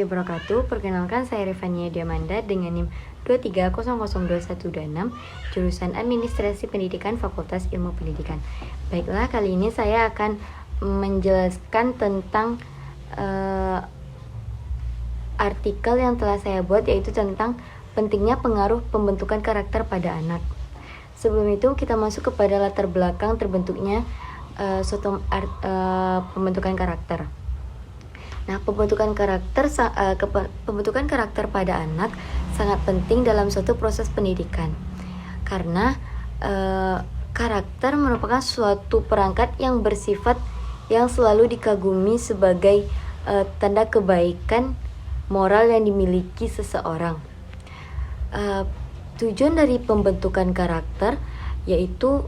warahmatullahi wabarakatuh. Perkenalkan, saya Revania Diamanda dengan NIM 230021226, jurusan Administrasi Pendidikan Fakultas Ilmu Pendidikan. Baiklah, kali ini saya akan menjelaskan tentang artikel yang telah saya buat, yaitu tentang pentingnya pengaruh pembentukan karakter pada anak. Sebelum itu, kita masuk kepada latar belakang terbentuknya pembentukan karakter. Nah, pembentukan karakter pada anak sangat penting dalam suatu proses pendidikan, karena karakter merupakan suatu perangkat yang bersifat yang selalu dikagumi sebagai tanda kebaikan moral yang dimiliki seseorang. Tujuan dari pembentukan karakter yaitu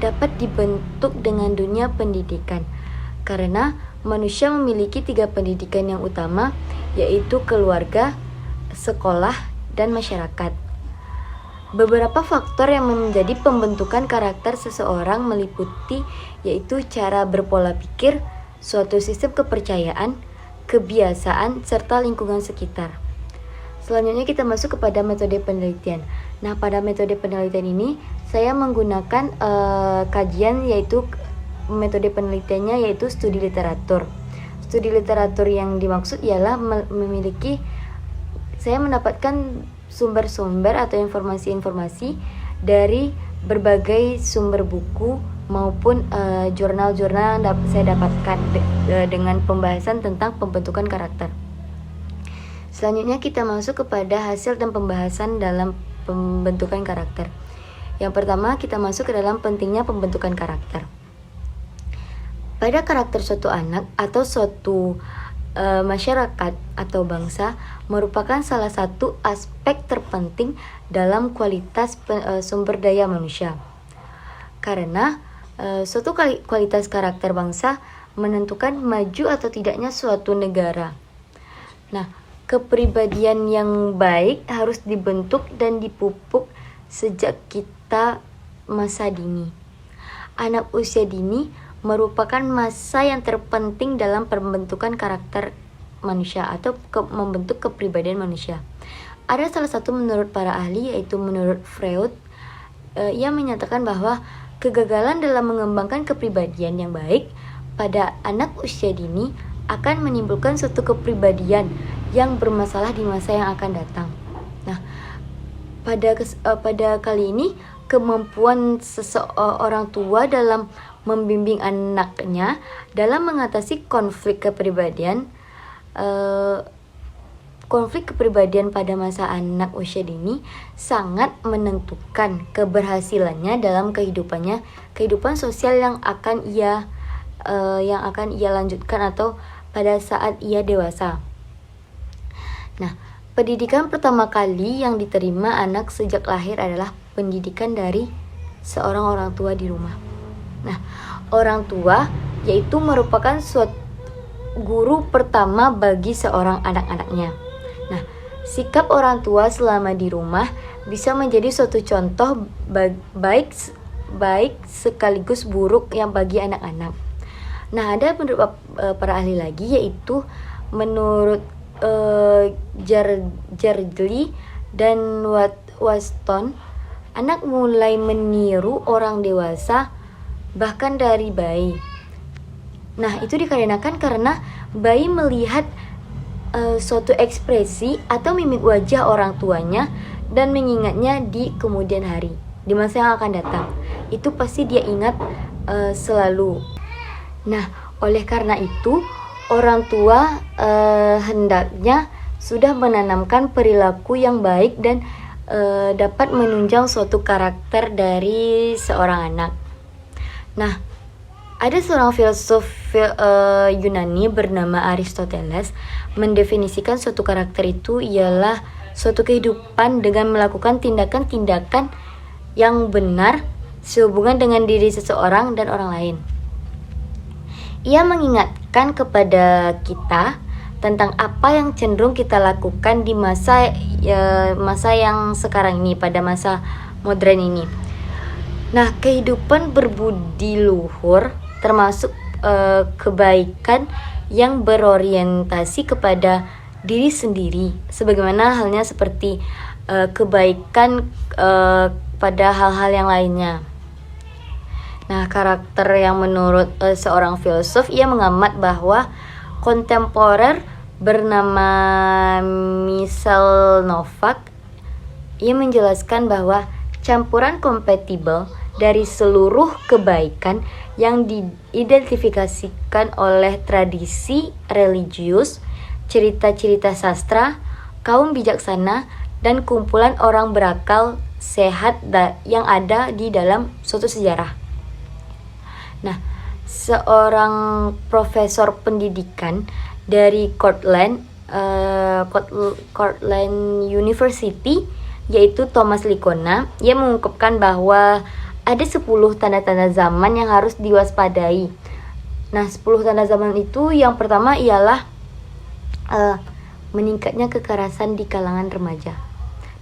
dapat dibentuk dengan dunia pendidikan, karena manusia memiliki 3 pendidikan yang utama, yaitu keluarga, sekolah, dan masyarakat. Beberapa faktor yang menjadi pembentukan karakter seseorang meliputi yaitu cara berpola pikir, suatu sistem kepercayaan, kebiasaan, serta lingkungan sekitar. Selanjutnya kita masuk kepada metode penelitian. Nah, pada metode penelitian ini saya menggunakan kajian, yaitu metode penelitiannya yaitu studi literatur. Studi literatur yang dimaksud ialah saya mendapatkan sumber-sumber atau informasi-informasi dari berbagai sumber buku maupun jurnal-jurnal yang saya dapatkan dengan pembahasan tentang pembentukan karakter. Selanjutnya kita masuk kepada hasil dan pembahasan dalam pembentukan karakter. Yang pertama, kita masuk ke dalam pentingnya pembentukan karakter. Pada karakter suatu anak atau suatu masyarakat atau bangsa merupakan salah satu aspek terpenting dalam kualitas sumber daya manusia. Karena suatu kualitas karakter bangsa menentukan maju atau tidaknya suatu negara. Nah, kepribadian yang baik harus dibentuk dan dipupuk sejak kita masa dini. Anak usia dini merupakan masa yang terpenting dalam pembentukan karakter manusia atau membentuk kepribadian manusia. Ada salah satu menurut para ahli, yaitu menurut Freud, ia menyatakan bahwa kegagalan dalam mengembangkan kepribadian yang baik pada anak usia dini akan menimbulkan suatu kepribadian yang bermasalah di masa yang akan datang. Nah, pada kali ini kemampuan seseorang tua dalam membimbing anaknya dalam mengatasi konflik kepribadian pada masa anak usia dini sangat menentukan keberhasilannya dalam kehidupan sosial yang akan ia lanjutkan atau pada saat ia dewasa. Nah, pendidikan pertama kali yang diterima anak sejak lahir adalah pendidikan dari seorang orang tua di rumah. Nah, orang tua yaitu merupakan suatu guru pertama bagi seorang anak-anaknya. Nah, sikap orang tua selama di rumah bisa menjadi suatu contoh baik sekaligus buruk yang bagi anak-anak. Nah, ada menurut para ahli lagi, yaitu menurut Jardley dan Watson, anak mulai meniru orang dewasa bahkan dari bayi. Nah, itu dikarenakan karena bayi melihat suatu ekspresi atau mimik wajah orang tuanya dan mengingatnya di kemudian hari, di masa yang akan datang. Itu pasti dia ingat selalu. Nah, oleh karena itu orang tua hendaknya sudah menanamkan perilaku yang baik dan dapat menunjang suatu karakter dari seorang anak. Nah, ada seorang filsuf Yunani bernama Aristoteles mendefinisikan suatu karakter itu ialah suatu kehidupan dengan melakukan tindakan-tindakan yang benar sehubungan dengan diri seseorang dan orang lain. Ia mengingatkan kepada kita tentang apa yang cenderung kita lakukan di masa yang sekarang ini, pada masa modern ini. Nah, kehidupan berbudi luhur termasuk kebaikan yang berorientasi kepada diri sendiri, sebagaimana halnya seperti kebaikan pada hal-hal yang lainnya. Nah, karakter yang menurut seorang filsuf, ia mengamat bahwa kontemporer bernama Michal Novak, ia menjelaskan bahwa campuran kompatibel dari seluruh kebaikan yang diidentifikasikan oleh tradisi religius, cerita-cerita sastra, kaum bijaksana, dan kumpulan orang berakal sehat yang ada di dalam suatu sejarah. Nah, seorang profesor pendidikan dari Cortland University, yaitu Thomas Licona, ia mengungkapkan bahwa ada 10 tanda-tanda zaman yang harus diwaspadai. Nah, 10 tanda zaman itu yang pertama ialah meningkatnya kekerasan di kalangan remaja.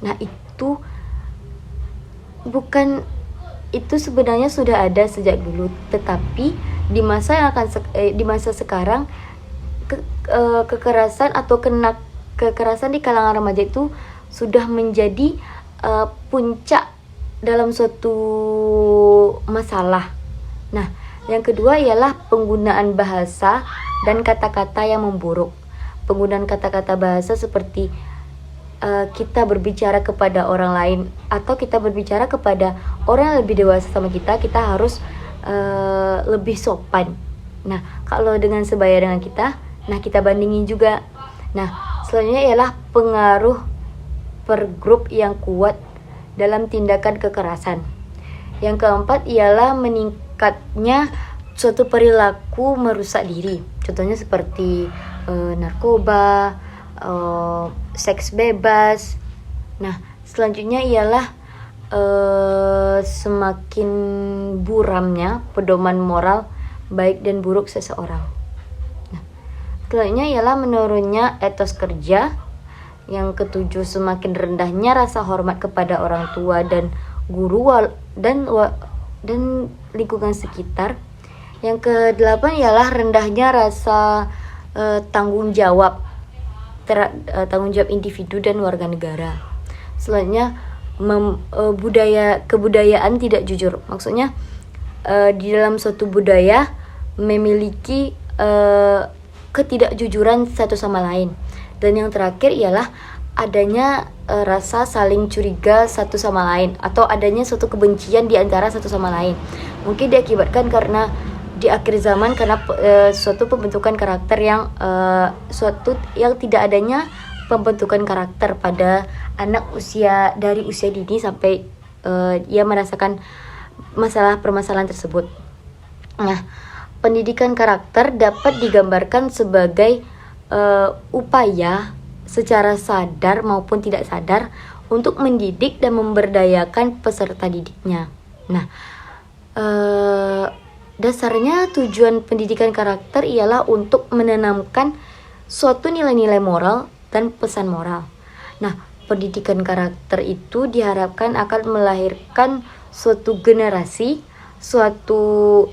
Nah, itu sebenarnya sudah ada sejak dulu, tetapi di masa sekarang kekerasan atau kekerasan di kalangan remaja itu sudah menjadi puncak dalam suatu masalah. Nah, yang kedua ialah penggunaan bahasa dan kata-kata yang memburuk. Penggunaan kata-kata bahasa seperti kita berbicara kepada orang lain atau kita berbicara kepada orang yang lebih dewasa sama kita harus lebih sopan. Nah, kalau dengan sebaya dengan kita, nah kita bandingin juga. Nah, selanjutnya ialah pengaruh per grup yang kuat dalam tindakan kekerasan. Yang keempat ialah meningkatnya suatu perilaku merusak diri. Contohnya seperti narkoba, seks bebas. Nah, selanjutnya ialah semakin buramnya pedoman moral baik dan buruk seseorang. Nah, selanjutnya ialah menurunnya etos kerja. Yang ketujuh, semakin rendahnya rasa hormat kepada orang tua dan guru dan lingkungan sekitar. Yang kedelapan ialah rendahnya rasa tanggung jawab individu dan warga negara. Selanjutnya kebudayaan tidak jujur. Maksudnya di dalam suatu budaya memiliki ketidakjujuran satu sama lain. Dan yang terakhir ialah adanya rasa saling curiga satu sama lain, atau adanya suatu kebencian di antara satu sama lain. Mungkin diakibatkan karena di akhir zaman karena suatu pembentukan karakter yang tidak adanya pembentukan karakter pada anak dari usia dini sampai ia merasakan permasalahan tersebut. Nah, pendidikan karakter dapat digambarkan sebagai upaya secara sadar maupun tidak sadar untuk mendidik dan memberdayakan peserta didiknya. Nah, dasarnya tujuan pendidikan karakter ialah untuk menanamkan suatu nilai-nilai moral dan pesan moral. Nah, pendidikan karakter itu diharapkan akan melahirkan suatu generasi, suatu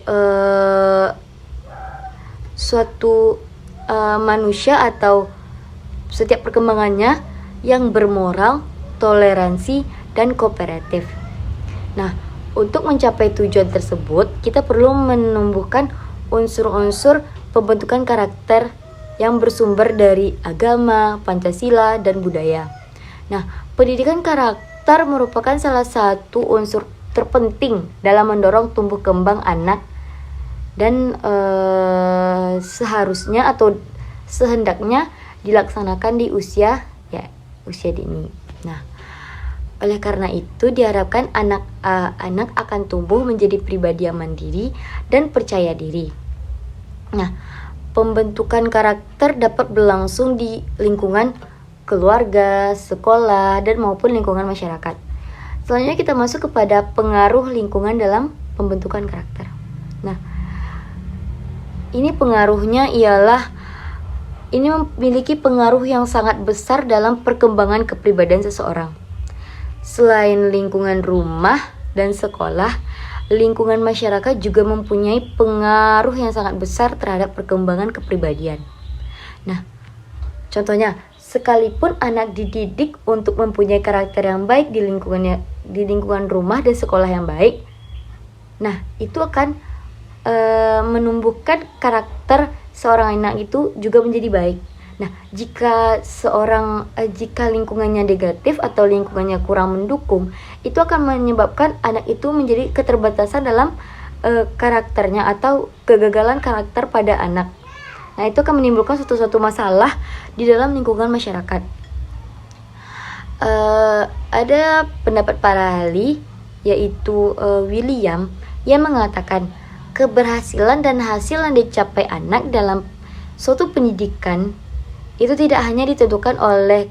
manusia atau setiap perkembangannya yang bermoral, toleransi, dan kooperatif. Nah, untuk mencapai tujuan tersebut, kita perlu menumbuhkan unsur-unsur pembentukan karakter yang bersumber dari agama, Pancasila, dan budaya. Nah, pendidikan karakter merupakan salah satu unsur terpenting dalam mendorong tumbuh kembang anak dan seharusnya atau sehendaknya dilaksanakan di usia dini. Nah, oleh karena itu diharapkan anak akan tumbuh menjadi pribadi yang mandiri dan percaya diri. Nah, pembentukan karakter dapat berlangsung di lingkungan keluarga, sekolah, dan maupun lingkungan masyarakat. Selanjutnya kita masuk kepada pengaruh lingkungan dalam pembentukan karakter. Nah, ini pengaruhnya ini memiliki pengaruh yang sangat besar dalam perkembangan kepribadian seseorang. Selain lingkungan rumah dan sekolah, lingkungan masyarakat juga mempunyai pengaruh yang sangat besar terhadap perkembangan kepribadian. Nah, contohnya, sekalipun anak dididik untuk mempunyai karakter yang baik di lingkungan rumah dan sekolah yang baik, nah itu akan menumbuhkan karakter seorang anak itu juga menjadi baik. Nah, jika lingkungannya negatif atau lingkungannya kurang mendukung, itu akan menyebabkan anak itu menjadi keterbatasan dalam karakternya atau kegagalan karakter pada anak. Nah, itu akan menimbulkan suatu masalah di dalam lingkungan masyarakat. Ada pendapat para ahli, yaitu William, yang mengatakan keberhasilan dan hasil yang dicapai anak dalam suatu pendidikan itu tidak hanya ditentukan oleh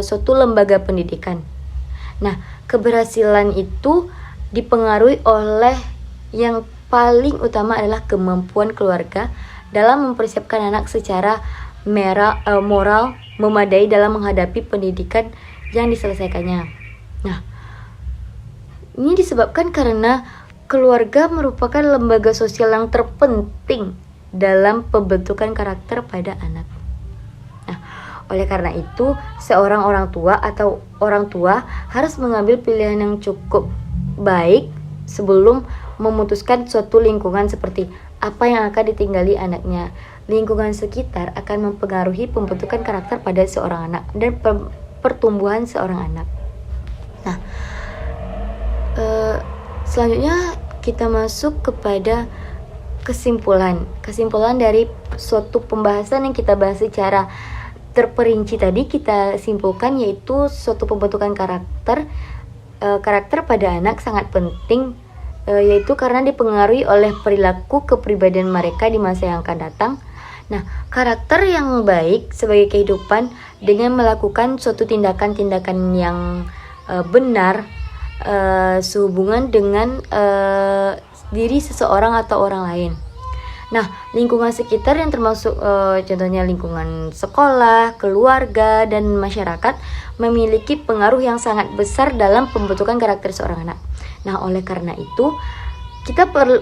suatu lembaga pendidikan. Nah, keberhasilan itu dipengaruhi oleh yang paling utama adalah kemampuan keluarga dalam mempersiapkan anak secara moral memadai dalam menghadapi pendidikan yang diselesaikannya. Nah, ini disebabkan karena keluarga merupakan lembaga sosial yang terpenting dalam pembentukan karakter pada anak. Nah, oleh karena itu, seorang orang tua harus mengambil pilihan yang cukup baik sebelum memutuskan suatu lingkungan seperti apa yang akan ditinggali anaknya. Lingkungan sekitar akan mempengaruhi pembentukan karakter pada seorang anak dan pertumbuhan seorang anak. Nah, selanjutnya kita masuk kepada kesimpulan dari suatu pembahasan yang kita bahas secara terperinci tadi. Kita simpulkan yaitu suatu pembentukan karakter pada anak sangat penting, yaitu karena dipengaruhi oleh perilaku kepribadian mereka di masa yang akan datang. Nah, karakter yang baik sebagai kehidupan dengan melakukan suatu tindakan-tindakan yang benar sehubungan dengan diri seseorang atau orang lain. Nah, lingkungan sekitar yang termasuk contohnya lingkungan sekolah, keluarga, dan masyarakat memiliki pengaruh yang sangat besar dalam pembentukan karakter seorang anak. Nah, oleh karena itu kita perlu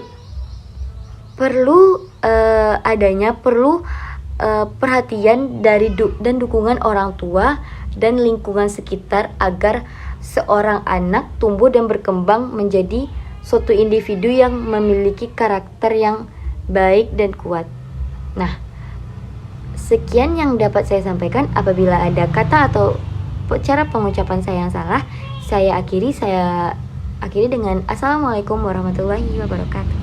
perhatian dan dukungan orang tua dan lingkungan sekitar agar seorang anak tumbuh dan berkembang menjadi suatu individu yang memiliki karakter yang baik dan kuat. Nah, sekian yang dapat saya sampaikan. Apabila ada kata atau cara pengucapan saya yang salah, saya akhiri dengan Assalamualaikum warahmatullahi wabarakatuh.